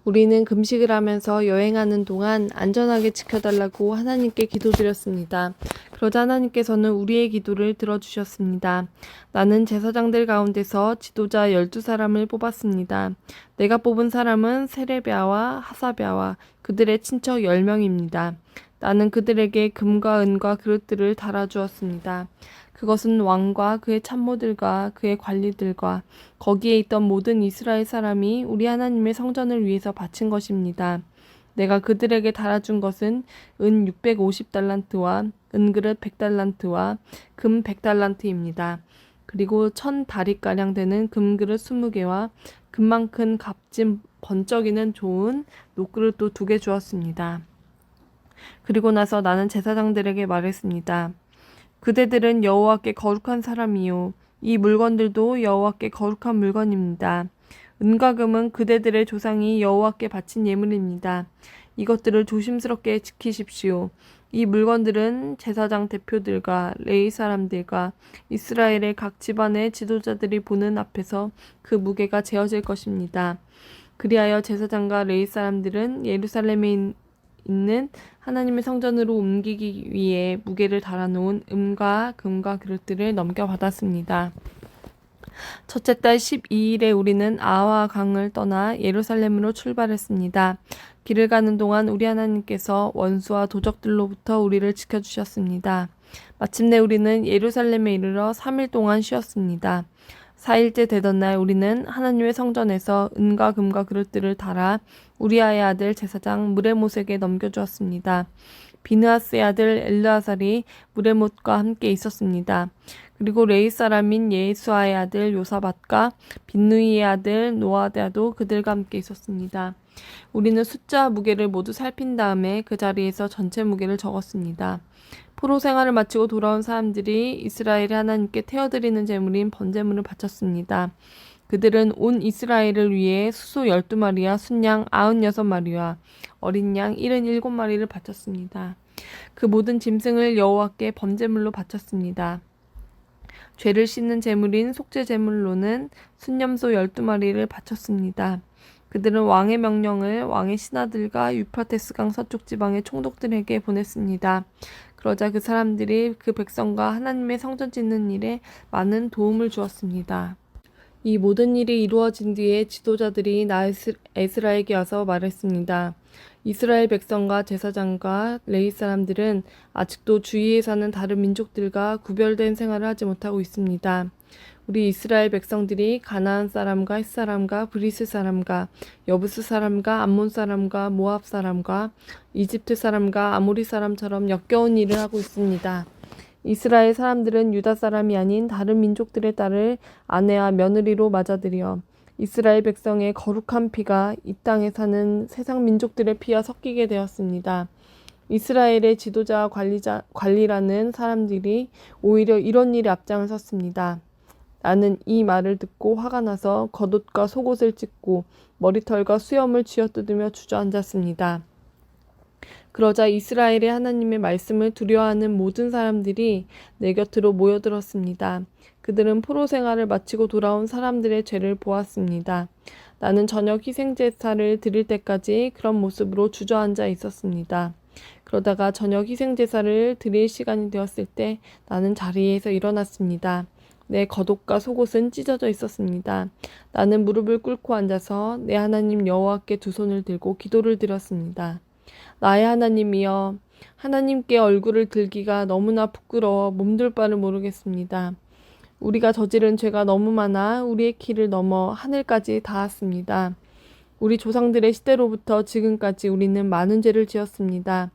우리는 금식을 하면서 여행하는 동안 안전하게 지켜달라고 하나님께 기도드렸습니다. 그러자 하나님께서는 우리의 기도를 들어주셨습니다. 나는 제사장들 가운데서 지도자 12사람을 뽑았습니다. 내가 뽑은 사람은 세레비아와 하사베아와 그들의 친척 10명입니다. 나는 그들에게 금과 은과 그릇들을 달아주었습니다. 그것은 왕과 그의 참모들과 그의 관리들과 거기에 있던 모든 이스라엘 사람이 우리 하나님의 성전을 위해서 바친 것입니다. 내가 그들에게 달아준 것은 은 650달란트와 은그릇 100달란트와 금 100달란트입니다. 그리고 1000다리가량 되는 금그릇 20개와 금만 큰 값진 번쩍이는 좋은 녹그릇도 2개 주었습니다. 그리고 나서 나는 제사장들에게 말했습니다. 그대들은 여호와께 거룩한 사람이요 이 물건들도 여호와께 거룩한 물건입니다. 은과 금은 그대들의 조상이 여호와께 바친 예물입니다. 이것들을 조심스럽게 지키십시오. 이 물건들은 제사장 대표들과 레위 사람들과 이스라엘의 각 집안의 지도자들이 보는 앞에서 그 무게가 재어질 것입니다. 그리하여 제사장과 레위 사람들은 예루살렘에 있는 하나님의 성전으로 옮기기 위해 무게를 달아놓은 은과 금과 그릇들을 넘겨받았습니다. 첫째 달 12일에 우리는 아와 강을 떠나 예루살렘으로 출발했습니다. 길을 가는 동안 우리 하나님께서 원수와 도적들로부터 우리를 지켜주셨습니다. 마침내 우리는 예루살렘에 이르러 3일 동안 쉬었습니다. 4일째 되던 날 우리는 하나님의 성전에서 은과 금과 그릇들을 달아 우리아의 아들 제사장 무레못에게 넘겨주었습니다. 비느하스의 아들 엘르아살이 무레못과 함께 있었습니다. 그리고 레위 사람인 예수아의 아들 요사밧과 빈누이의 아들 노아다도 그들과 함께 있었습니다. 우리는 숫자 무게를 모두 살핀 다음에 그 자리에서 전체 무게를 적었습니다. 포로 생활을 마치고 돌아온 사람들이 이스라엘의 하나님께 태워드리는 제물인 번제물을 바쳤습니다. 그들은 온 이스라엘을 위해 수소 12마리와 순양 96마리와 어린 양 77마리를 바쳤습니다. 그 모든 짐승을 여호와께 번제물로 바쳤습니다. 죄를 씻는 제물인 속죄 제물로는 순념소 12마리를 바쳤습니다. 그들은 왕의 명령을 왕의 신하들과 유프라테스강 서쪽 지방의 총독들에게 보냈습니다. 그러자 그 사람들이 그 백성과 하나님의 성전 짓는 일에 많은 도움을 주었습니다. 이 모든 일이 이루어진 뒤에 지도자들이 에스라에게 와서 말했습니다. 이스라엘 백성과 제사장과 레위 사람들은 아직도 주위에 사는 다른 민족들과 구별된 생활을 하지 못하고 있습니다. 우리 이스라엘 백성들이 가나안 사람과 헷 사람과 브리스 사람과 여부스 사람과 암몬 사람과 모압 사람과 이집트 사람과 아모리 사람처럼 역겨운 일을 하고 있습니다. 이스라엘 사람들은 유다 사람이 아닌 다른 민족들의 딸을 아내와 며느리로 맞아들여 이스라엘 백성의 거룩한 피가 이 땅에 사는 세상 민족들의 피와 섞이게 되었습니다. 이스라엘의 지도자 관리라는 사람들이 오히려 이런 일에 앞장을 섰습니다. 나는 이 말을 듣고 화가 나서 겉옷과 속옷을 찢고 머리털과 수염을 쥐어뜯으며 주저앉았습니다. 그러자 이스라엘의 하나님의 말씀을 두려워하는 모든 사람들이 내 곁으로 모여들었습니다. 그들은 포로 생활을 마치고 돌아온 사람들의 죄를 보았습니다. 나는 저녁 희생제사를 드릴 때까지 그런 모습으로 주저앉아 있었습니다. 그러다가 저녁 희생제사를 드릴 시간이 되었을 때 나는 자리에서 일어났습니다. 내 겉옷과 속옷은 찢어져 있었습니다. 나는 무릎을 꿇고 앉아서 내 하나님 여호와께 두 손을 들고 기도를 드렸습니다. 나의 하나님이여, 하나님께 얼굴을 들기가 너무나 부끄러워 몸둘 바를 모르겠습니다. 우리가 저지른 죄가 너무 많아 우리의 키를 넘어 하늘까지 닿았습니다. 우리 조상들의 시대로부터 지금까지 우리는 많은 죄를 지었습니다.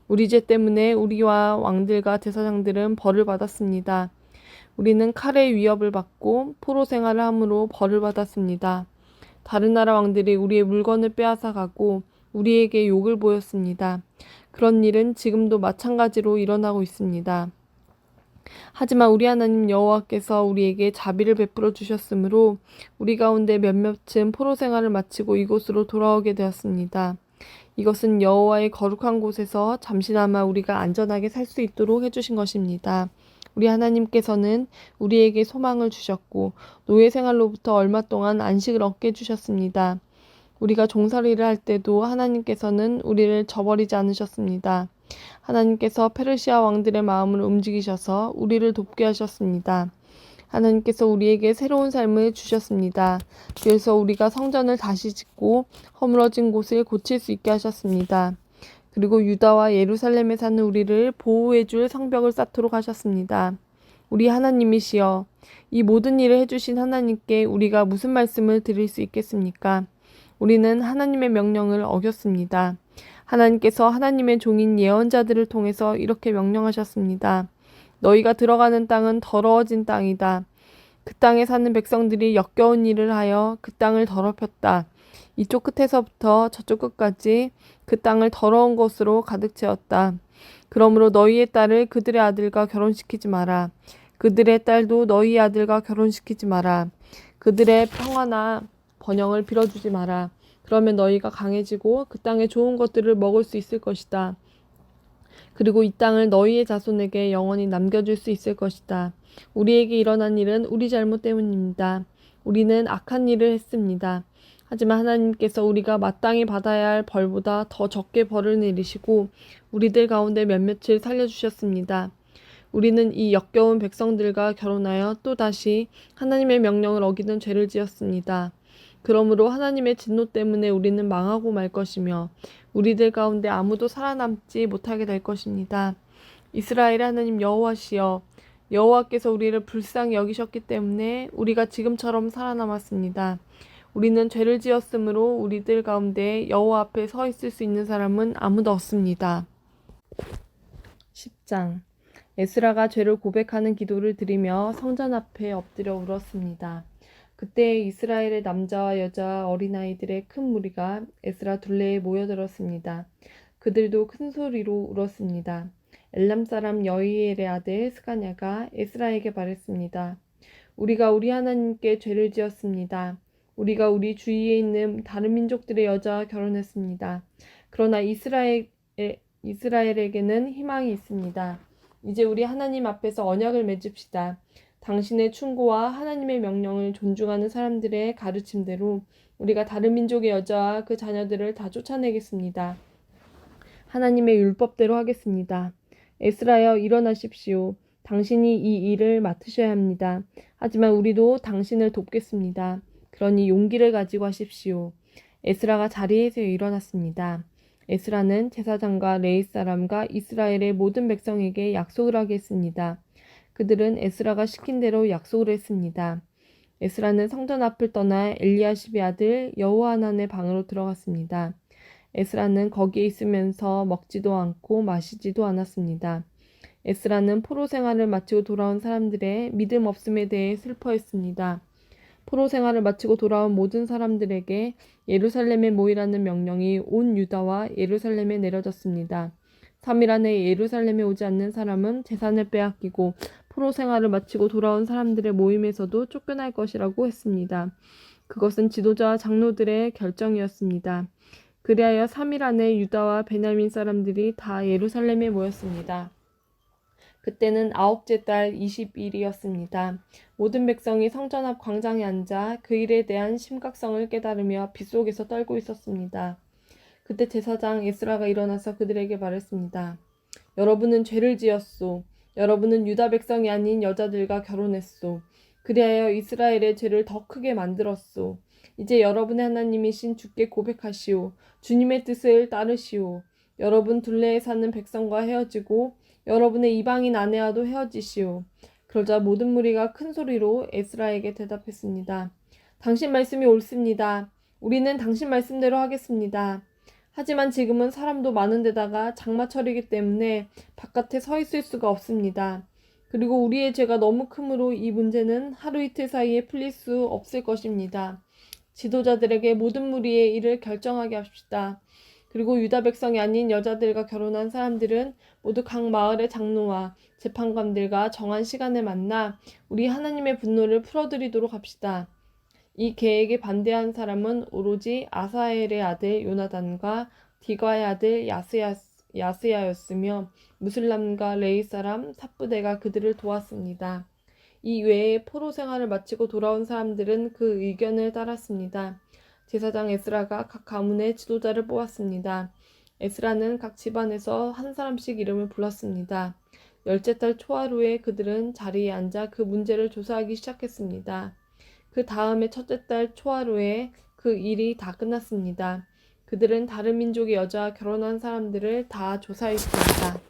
우리 죄 때문에 우리와 왕들과 제사장들은 벌을 받았습니다. 우리는 칼의 위협을 받고 포로 생활을 함으로 벌을 받았습니다. 다른 나라 왕들이 우리의 물건을 빼앗아 가고 우리에게 욕을 보였습니다. 그런 일은 지금도 마찬가지로 일어나고 있습니다. 하지만 우리 하나님 여호와께서 우리에게 자비를 베풀어 주셨으므로 우리 가운데 몇몇은 포로 생활을 마치고 이곳으로 돌아오게 되었습니다. 이것은 여호와의 거룩한 곳에서 잠시나마 우리가 안전하게 살 수 있도록 해주신 것입니다. 우리 하나님께서는 우리에게 소망을 주셨고 노예 생활로부터 얼마 동안 안식을 얻게 해주셨습니다. 우리가 종살이를 할 때도 하나님께서는 우리를 저버리지 않으셨습니다. 하나님께서 페르시아 왕들의 마음을 움직이셔서 우리를 돕게 하셨습니다. 하나님께서 우리에게 새로운 삶을 주셨습니다. 그래서 우리가 성전을 다시 짓고 허물어진 곳을 고칠 수 있게 하셨습니다. 그리고 유다와 예루살렘에 사는 우리를 보호해줄 성벽을 쌓도록 하셨습니다. 우리 하나님이시여, 이 모든 일을 해주신 하나님께 우리가 무슨 말씀을 드릴 수 있겠습니까? 우리는 하나님의 명령을 어겼습니다. 하나님께서 하나님의 종인 예언자들을 통해서 이렇게 명령하셨습니다. 너희가 들어가는 땅은 더러워진 땅이다. 그 땅에 사는 백성들이 역겨운 일을 하여 그 땅을 더럽혔다. 이쪽 끝에서부터 저쪽 끝까지 그 땅을 더러운 것으로 가득 채웠다. 그러므로 너희의 딸을 그들의 아들과 결혼시키지 마라. 그들의 딸도 너희 아들과 결혼시키지 마라. 그들의 평화나 번영을 빌어주지 마라. 그러면 너희가 강해지고 그 땅의 좋은 것들을 먹을 수 있을 것이다. 그리고 이 땅을 너희의 자손에게 영원히 남겨줄 수 있을 것이다. 우리에게 일어난 일은 우리 잘못 때문입니다. 우리는 악한 일을 했습니다. 하지만 하나님께서 우리가 마땅히 받아야 할 벌보다 더 적게 벌을 내리시고 우리들 가운데 몇몇을 살려주셨습니다. 우리는 이 역겨운 백성들과 결혼하여 또다시 하나님의 명령을 어기는 죄를 지었습니다. 그러므로 하나님의 진노 때문에 우리는 망하고 말 것이며 우리들 가운데 아무도 살아남지 못하게 될 것입니다. 이스라엘의 하나님 여호와시여, 여호와께서 우리를 불쌍히 여기셨기 때문에 우리가 지금처럼 살아남았습니다. 우리는 죄를 지었으므로 우리들 가운데 여호와 앞에 서 있을 수 있는 사람은 아무도 없습니다. 10장. 에스라가 죄를 고백하는 기도를 드리며 성전 앞에 엎드려 울었습니다. 그때 이스라엘의 남자와 여자 어린아이들의 큰 무리가 에스라 둘레에 모여들었습니다. 그들도 큰 소리로 울었습니다. 엘람 사람 여이엘의 아들 스가냐가 에스라에게 말했습니다. 우리가 우리 하나님께 죄를 지었습니다. 우리가 우리 주위에 있는 다른 민족들의 여자와 결혼했습니다. 그러나 이스라엘의 이스라엘에게는 희망이 있습니다. 이제 우리 하나님 앞에서 언약을 맺읍시다. 당신의 충고와 하나님의 명령을 존중하는 사람들의 가르침대로 우리가 다른 민족의 여자와 그 자녀들을 다 쫓아내겠습니다. 하나님의 율법대로 하겠습니다. 에스라여 일어나십시오. 당신이 이 일을 맡으셔야 합니다. 하지만 우리도 당신을 돕겠습니다. 그러니 용기를 가지고 하십시오. 에스라가 자리에서 일어났습니다. 에스라는 제사장과 레위 사람과 이스라엘의 모든 백성에게 약속을 하게 했습니다. 그들은 에스라가 시킨 대로 약속을 했습니다. 에스라는 성전 앞을 떠나 엘리야십의 아들 여호하난의 방으로 들어갔습니다. 에스라는 거기에 있으면서 먹지도 않고 마시지도 않았습니다. 에스라는 포로 생활을 마치고 돌아온 사람들의 믿음 없음에 대해 슬퍼했습니다. 포로 생활을 마치고 돌아온 모든 사람들에게 예루살렘에 모이라는 명령이 온 유다와 예루살렘에 내려졌습니다. 3일 안에 예루살렘에 오지 않는 사람은 재산을 빼앗기고 포로 생활을 마치고 돌아온 사람들의 모임에서도 쫓겨날 것이라고 했습니다. 그것은 지도자와 장로들의 결정이었습니다. 그리하여 3일 안에 유다와 베냐민 사람들이 다 예루살렘에 모였습니다. 그때는 9째 달 20일이었습니다. 모든 백성이 성전 앞 광장에 앉아 그 일에 대한 심각성을 깨달으며 빗속에서 떨고 있었습니다. 그때 제사장 에스라가 일어나서 그들에게 말했습니다. 여러분은 죄를 지었소. 여러분은 유다 백성이 아닌 여자들과 결혼했소. 그리하여 이스라엘의 죄를 더 크게 만들었소. 이제 여러분의 하나님이신 주께 고백하시오. 주님의 뜻을 따르시오. 여러분 둘레에 사는 백성과 헤어지고 여러분의 이방인 아내와도 헤어지시오. 그러자 모든 무리가 큰 소리로 에스라에게 대답했습니다. 당신 말씀이 옳습니다. 우리는 당신 말씀대로 하겠습니다. 하지만 지금은 사람도 많은 데다가 장마철이기 때문에 바깥에 서 있을 수가 없습니다. 그리고 우리의 죄가 너무 크므로 이 문제는 하루 이틀 사이에 풀릴 수 없을 것입니다. 지도자들에게 모든 무리의 일을 결정하게 합시다. 그리고 유다 백성이 아닌 여자들과 결혼한 사람들은 모두 각 마을의 장로와 재판관들과 정한 시간에 만나 우리 하나님의 분노를 풀어드리도록 합시다. 이 계획에 반대한 사람은 오로지 아사엘의 아들 요나단과 디과의 아들 야스야였으며 무슬람과 레위 사람 삽부대가 그들을 도왔습니다. 이 외에 포로 생활을 마치고 돌아온 사람들은 그 의견을 따랐습니다. 제사장 에스라가 각 가문의 지도자를 뽑았습니다. 에스라는 각 집안에서 한 사람씩 이름을 불렀습니다. 10째 달 초하루에 그들은 자리에 앉아 그 문제를 조사하기 시작했습니다. 그 다음에 첫째 달 초하루에 그 일이 다 끝났습니다. 그들은 다른 민족의 여자와 결혼한 사람들을 다 조사했습니다.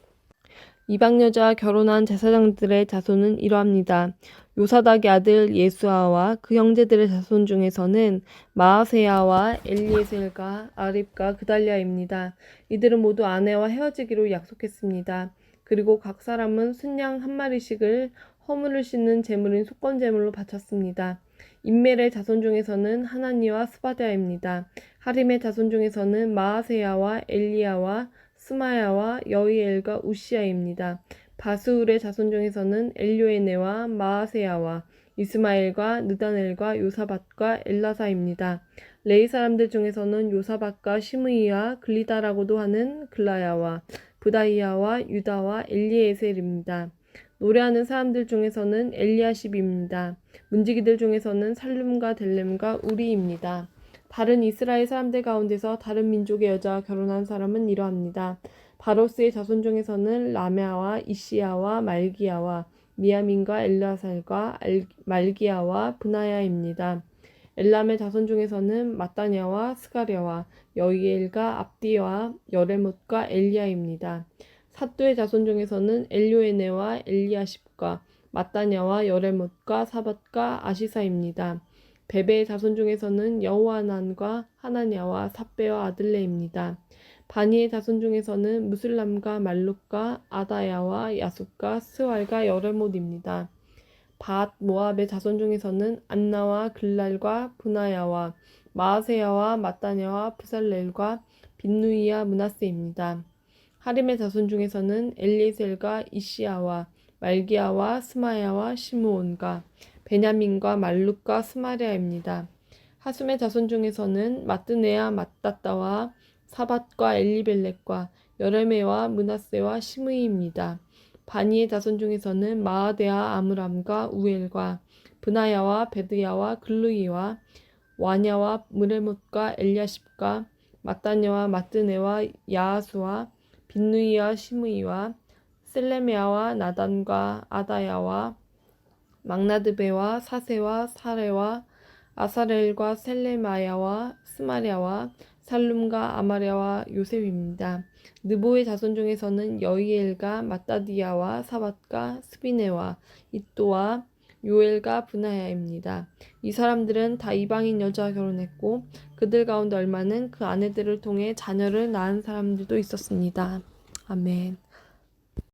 이방 여자와 결혼한 제사장들의 자손은 이러합니다. 요사닥의 아들 예수아와 그 형제들의 자손 중에서는 마아세야와 엘리에셀과 아립과 그달랴입니다. 이들은 모두 아내와 헤어지기로 약속했습니다. 그리고 각 사람은 순양 한 마리씩을 허물을 씻는 제물인 속건제물로 바쳤습니다. 임멜의 자손 중에서는 하나니와 스바랴입니다. 하림의 자손 중에서는 마아세야와 엘리야와 스마야와 여이엘과 우시야입니다. 바스울의 자손 중에서는 엘요에네와 마아세야와 이스마엘과 느다넬과 요사밧과 엘라사입니다. 레위 사람들 중에서는 요사밧과 시므이와 글리다라고도 하는 글라야와 부다이야와 유다와 엘리에셀입니다. 노래하는 사람들 중에서는 엘리야십입니다. 문지기들 중에서는 살룸과 델렘과 우리입니다. 다른 이스라엘 사람들 가운데서 다른 민족의 여자와 결혼한 사람은 이러합니다. 바로스의 자손 중에서는 라메아와 이시야와 말기야와 미야민과 엘라살과 말기야와 브나야입니다. 엘람의 자손 중에서는 마따냐와 스가랴와 여이엘과 압디와 여레못과 엘리야입니다. 삿두의 자손 중에서는 엘요에네와 엘리야십과 마따냐와 여레못과 사밧과 아시사입니다. 베베의 자손 중에서는 여호하난과 하나냐와 삽베와 아들레입니다. 바니의 자손 중에서는 무슬람과 말룩과 아다야와 야숫과 스왈과 여레못입니다. 밧 모압의 자손 중에서는 안나와 글랄과 브나야와 마아세야와 마따냐와 부살렐과 빈누이와 므낫세입니다. 하림의 자손 중에서는 엘리에셀과 이시야와 말기야와 스마야와 시므온과 베냐민과 말룩과 스마랴입니다. 하숨의 자손 중에서는 마뜨네와 마따따와 사밧과 엘리벨렉과 여레메와 므낫세와 시므이입니다. 바니의 자손 중에서는 마아데와 아므람과 우엘과 브나야와 베드야와 글루이와 와냐와 무레못과 엘야십과 마따냐와 마뜨네와 야하수와 빈누이와 시므이와 셀레메아와 나단과 아다야와 막나드베와 사세와 사레와 아사렐과 셀레마야와 스마랴와 살룸과 아마랴와 요셉입니다. 느보의 자손 중에서는 여이엘과 마따디야와 사밧과 스비네와 이또와 요엘과 브나야입니다. 이 사람들은 다 이방인 여자와 결혼했고 그들 가운데 얼마는 그 아내들을 통해 자녀를 낳은 사람들도 있었습니다. 아멘.